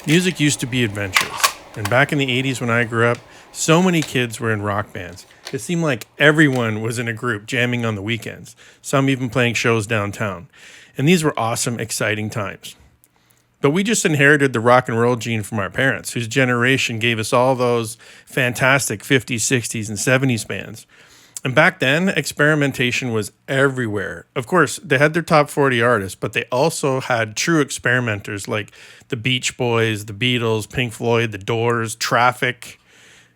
Music used to be adventurous, and back in the 80s when I grew up, so many kids were in rock bands. It seemed like everyone was in a group jamming on the weekends, some even playing shows downtown. And these were awesome, exciting times. But we just inherited the rock and roll gene from our parents, whose generation gave us all those fantastic 50s, 60s, and 70s bands. And back then, experimentation was everywhere. Of course, they had their top 40 artists, but they also had true experimenters like the Beach Boys, the Beatles, Pink Floyd, the Doors, Traffic,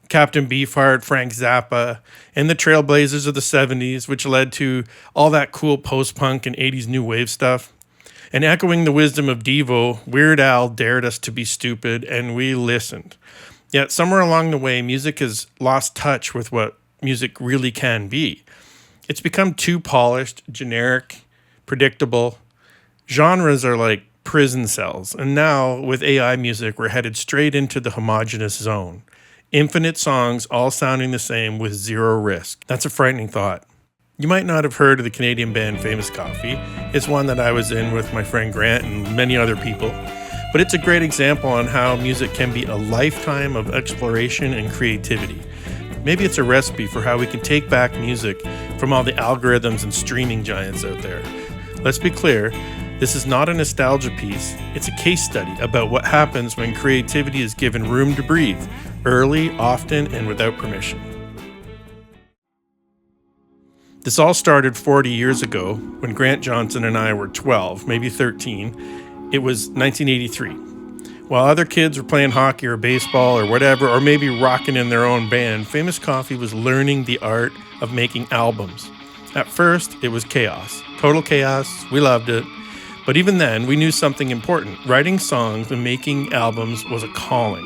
Captain Beefheart, Frank Zappa, and the Trailblazers of the 70s, which led to all that cool post-punk and 80s new wave stuff. And echoing the wisdom of Devo, Weird Al dared us to be stupid, and we listened. Yet somewhere along the way, music has lost touch with what music really can be. It's become too polished, generic, predictable. Genres are like prison cells, and now with AI music, we're headed straight into the homogeneous zone. Infinite songs all sounding the same with zero risk. That's a frightening thought. You might not have heard of the Canadian band Famous Coffee. It's one that I was in with my friend Grant and many other people. But it's a great example on how music can be a lifetime of exploration and creativity. Maybe it's a recipe for how we can take back music from all the algorithms and streaming giants out there. Let's be clear, this is not a nostalgia piece. It's a case study about what happens when creativity is given room to breathe, early, often, and without permission. This all started 40 years ago when Grant Johnson and I were 12, maybe 13. It was 1983. While other kids were playing hockey or baseball or whatever, or maybe rocking in their own band, Famous Coffee was learning the art of making albums. At first, it was chaos. Total chaos. We loved it. But even then, we knew something important. Writing songs and making albums was a calling.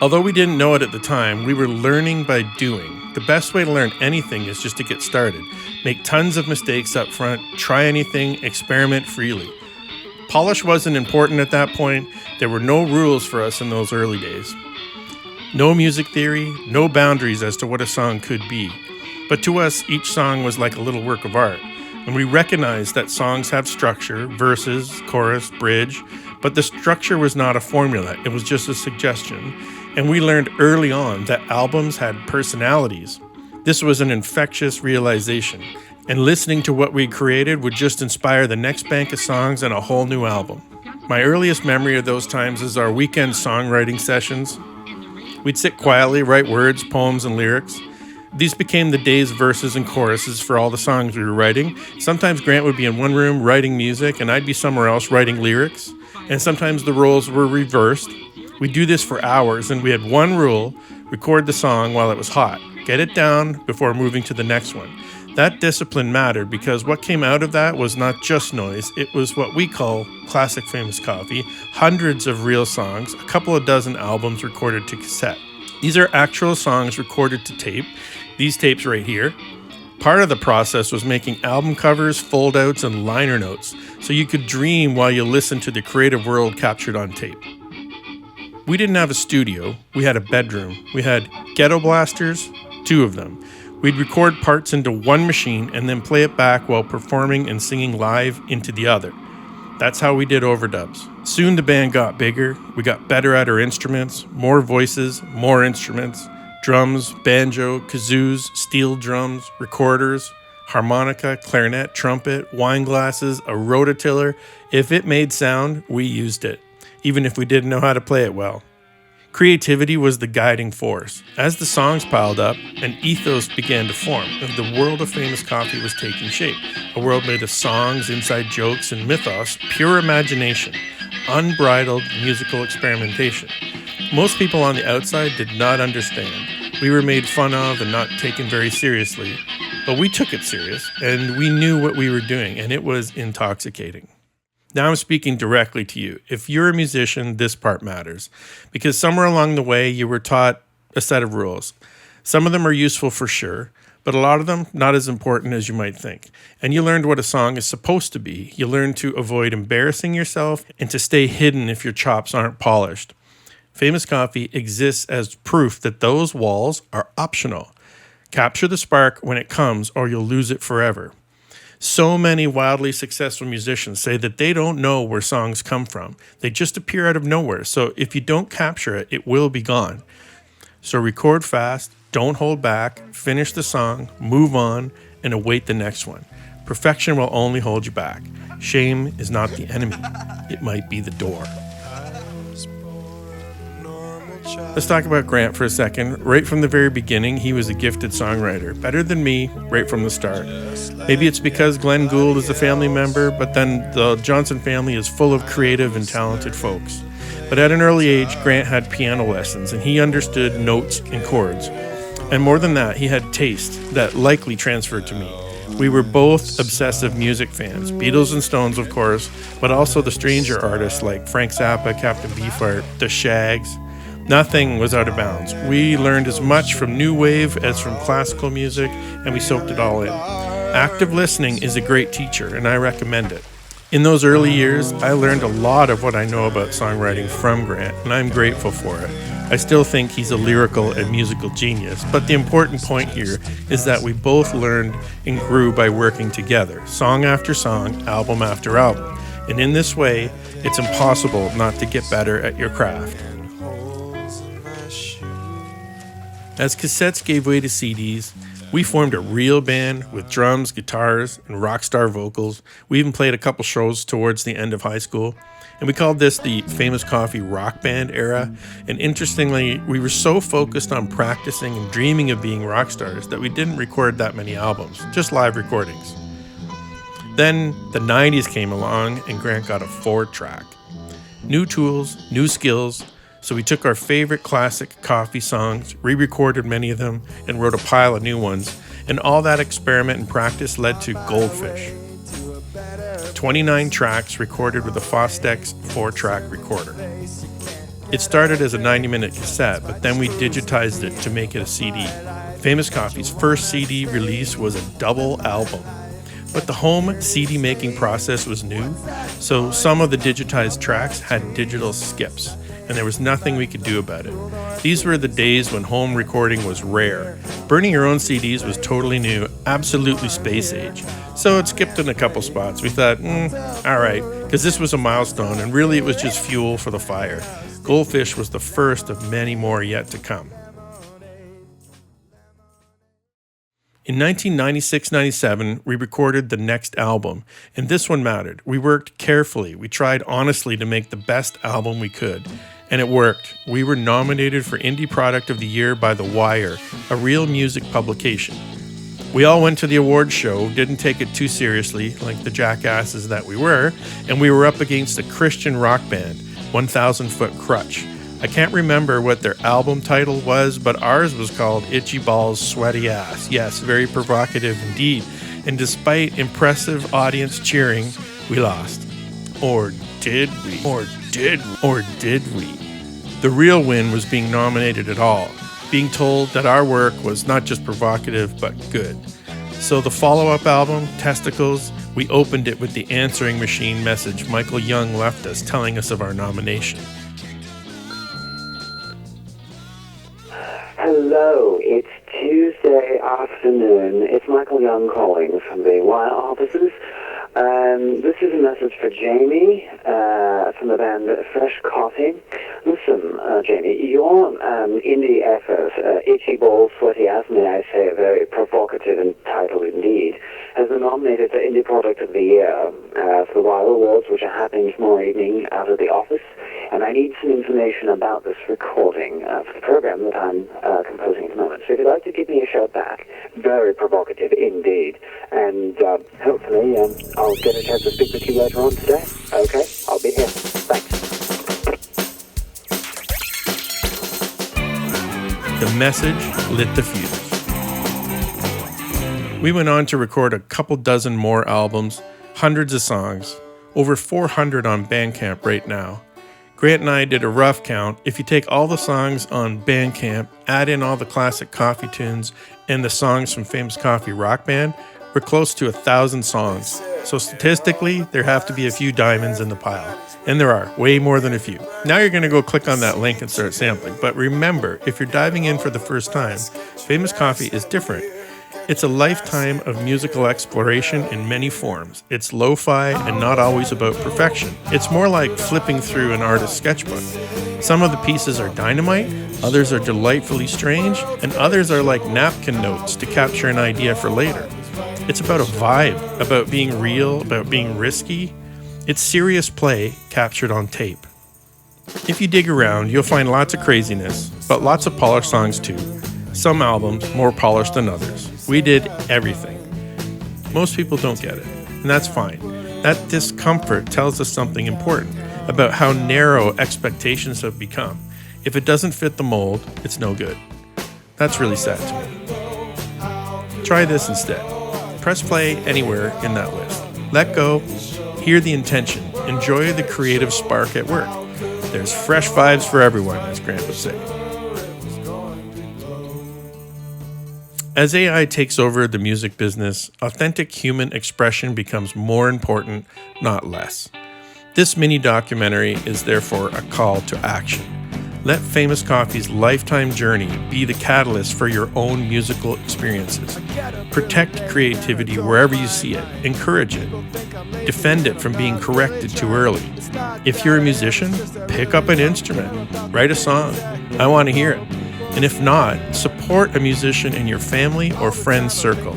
Although we didn't know it at the time, we were learning by doing. The best way to learn anything is just to get started. Make tons of mistakes up front, try anything, experiment freely. Polish wasn't important at that point. There were no rules for us in those early days. No music theory, no boundaries as to what a song could be. But to us, each song was like a little work of art. And we recognized that songs have structure, verses, chorus, bridge, but the structure was not a formula. It was just a suggestion. And we learned early on that albums had personalities. This was an infectious realization. And listening to what we created would just inspire the next bank of songs and a whole new album. My earliest memory of those times is our weekend songwriting sessions. We'd sit quietly, write words, poems, and lyrics. These became the day's verses and choruses for all the songs we were writing. Sometimes Grant would be in one room writing music, and I'd be somewhere else writing lyrics. And sometimes the roles were reversed. We'd do this for hours, and we had one rule: record the song while it was hot. Get it down before moving to the next one. That discipline mattered because what came out of that was not just noise, it was what we call classic Famous Coffee, hundreds of real songs, a couple of dozen albums recorded to cassette. These are actual songs recorded to tape, these tapes right here. Part of the process was making album covers, foldouts, and liner notes, so you could dream while you listened to the creative world captured on tape. We didn't have a studio, we had a bedroom. We had ghetto blasters, 2 of them. We'd record parts into one machine and then play it back while performing and singing live into the other. That's how we did overdubs. Soon the band got bigger, we got better at our instruments, more voices, more instruments, drums, banjo, kazoos, steel drums, recorders, harmonica, clarinet, trumpet, wine glasses, a rototiller. If it made sound, we used it, even if we didn't know how to play it well. Creativity was the guiding force. As the songs piled up, an ethos began to form, and the world of Famous Coffee was taking shape. A world made of songs, inside jokes, and mythos, pure imagination, unbridled musical experimentation. Most people on the outside did not understand. We were made fun of and not taken very seriously, but we took it serious, and we knew what we were doing, and it was intoxicating. Now I'm speaking directly to you. If you're a musician, this part matters, because somewhere along the way you were taught a set of rules. Some of them are useful for sure, but a lot of them not as important as you might think. And you learned what a song is supposed to be. You learned to avoid embarrassing yourself and to stay hidden if your chops aren't polished. Famous Coffee exists as proof that those walls are optional. Capture the spark when it comes or you'll lose it forever. So many wildly successful musicians say that they don't know where songs come from. They just appear out of nowhere. So if you don't capture it, it will be gone. So record fast, don't hold back, finish the song, move on, and await the next one. Perfection will only hold you back. Shame is not the enemy. It might be the door. Let's talk about Grant for a second. Right from the very beginning, he was a gifted songwriter. Better than me, right from the start. Maybe it's because Glenn Gould is a family member, but then the Johnson family is full of creative and talented folks. But at an early age, Grant had piano lessons, and he understood notes and chords. And more than that, he had taste that likely transferred to me. We were both obsessive music fans, Beatles and Stones, of course, but also the stranger artists like Frank Zappa, Captain Beefheart, The Shags. Nothing was out of bounds. We learned as much from new wave as from classical music, and we soaked it all in. Active listening is a great teacher, and I recommend it. In those early years, I learned a lot of what I know about songwriting from Grant, and I'm grateful for it. I still think he's a lyrical and musical genius, but the important point here is that we both learned and grew by working together, song after song, album after album. And in this way, it's impossible not to get better at your craft. As cassettes gave way to CDs, we formed a real band with drums, guitars, and rock star vocals. We even played a couple shows towards the end of high school. And we called this the Famous Coffee Rock Band era. And interestingly, we were so focused on practicing and dreaming of being rock stars that we didn't record that many albums, just live recordings. Then the 90s came along and Grant got a 4-track. New tools, new skills. So we took our favorite classic coffee songs, re-recorded many of them, and wrote a pile of new ones. And all that experiment and practice led to Goldfish. 29 tracks recorded with a Fostex 4-track recorder. It started as a 90-minute cassette, but then we digitized it to make it a CD. Famous Coffee's first CD release was a double album. But the home CD making process was new, so some of the digitized tracks had digital skips, and there was nothing we could do about it. These were the days when home recording was rare. Burning your own CDs was totally new, absolutely space age. So it skipped in a couple spots. We thought, all right, because this was a milestone, and really it was just fuel for the fire. Goldfish was the first of many more yet to come. In 1996-97, we recorded the next album, and this one mattered. We worked carefully. We tried honestly to make the best album we could, and it worked. We were nominated for Indie Product of the Year by The Wire, a real music publication. We all went to the awards show, didn't take it too seriously, like the jackasses that we were, and we were up against a Christian rock band, 1,000 Foot Crutch. I can't remember what their album title was, but ours was called Itchy Balls, Sweaty Ass. Yes, very provocative indeed. And despite impressive audience cheering, we lost. Or did we? Or did we? The real win was being nominated at all, being told that our work was not just provocative, but good. So the follow-up album, Testicles, we opened it with the answering machine message Michael Young left us telling us of our nomination. Hello, it's Tuesday afternoon. It's Michael Young calling from the Wire offices. This is a message for Jamie from the band Fresh Coffee. Listen, Jamie, your indie effort, Itchy Balls, Sweaty Ass, may I say, a very provocative and title indeed, has been nominated for Indie Product of the Year for the Wire Awards, which are happening tomorrow evening out of the office. And I need some information about this recording for the program that I'm composing at the moment. So if you'd like to give me a shout back, very provocative indeed. And hopefully I'll get a chance to speak with you later on today. Okay, I'll be here. Thanks. The message lit the fuse. We went on to record a couple dozen more albums, hundreds of songs, over 400 on Bandcamp right now. Grant and I did a rough count. If you take all the songs on Bandcamp, add in all the classic coffee tunes, and the songs from Famous Coffee Rock Band, we're close to 1,000 songs. So statistically, there have to be a few diamonds in the pile. And there are, way more than a few. Now you're going to go click on that link and start sampling. But remember, if you're diving in for the first time, Famous Coffee is different. It's a lifetime of musical exploration in many forms. It's lo-fi and not always about perfection. It's more like flipping through an artist's sketchbook. Some of the pieces are dynamite, others are delightfully strange, and others are like napkin notes to capture an idea for later. It's about a vibe, about being real, about being risky. It's serious play captured on tape. If you dig around, you'll find lots of craziness, but lots of polished songs too. Some albums more polished than others. We did everything. Most people don't get it, and that's fine. That discomfort tells us something important about how narrow expectations have become. If it doesn't fit the mold, it's no good. That's really sad to me. Try this instead. Press play anywhere in that list. Let go, hear the intention, enjoy the creative spark at work. There's fresh vibes for everyone, as Grant would say. As AI takes over the music business, authentic human expression becomes more important, not less. This mini documentary is therefore a call to action. Let Famous Coffee's lifetime journey be the catalyst for your own musical experiences. Protect creativity wherever you see it. Encourage it. Defend it from being corrected too early. If you're a musician, pick up an instrument. Write a song. I want to hear it. And if not, support a musician in your family or friends circle,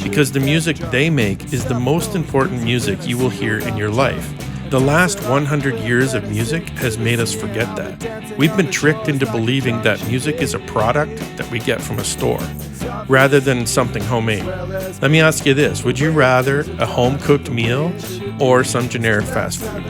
because the music they make is the most important music you will hear in your life. The last 100 years of music has made us forget that. We've been tricked into believing that music is a product that we get from a store, rather than something homemade. Let me ask you this, would you rather a home-cooked meal or some generic fast food?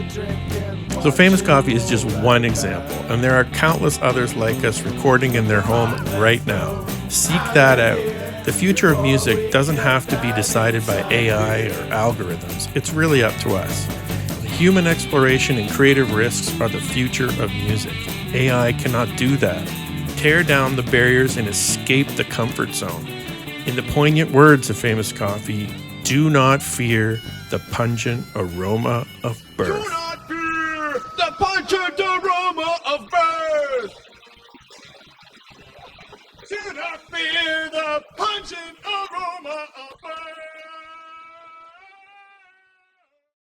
So Famous Coffee is just one example, and there are countless others like us recording in their home right now. Seek that out. The future of music doesn't have to be decided by AI or algorithms. It's really up to us. Human exploration and creative risks are the future of music. AI cannot do that. Tear down the barriers and escape the comfort zone. In the poignant words of Famous Coffee, do not fear the pungent aroma of birth. Do not fear the pungent aroma of birth. Do not fear the pungent aroma of birth.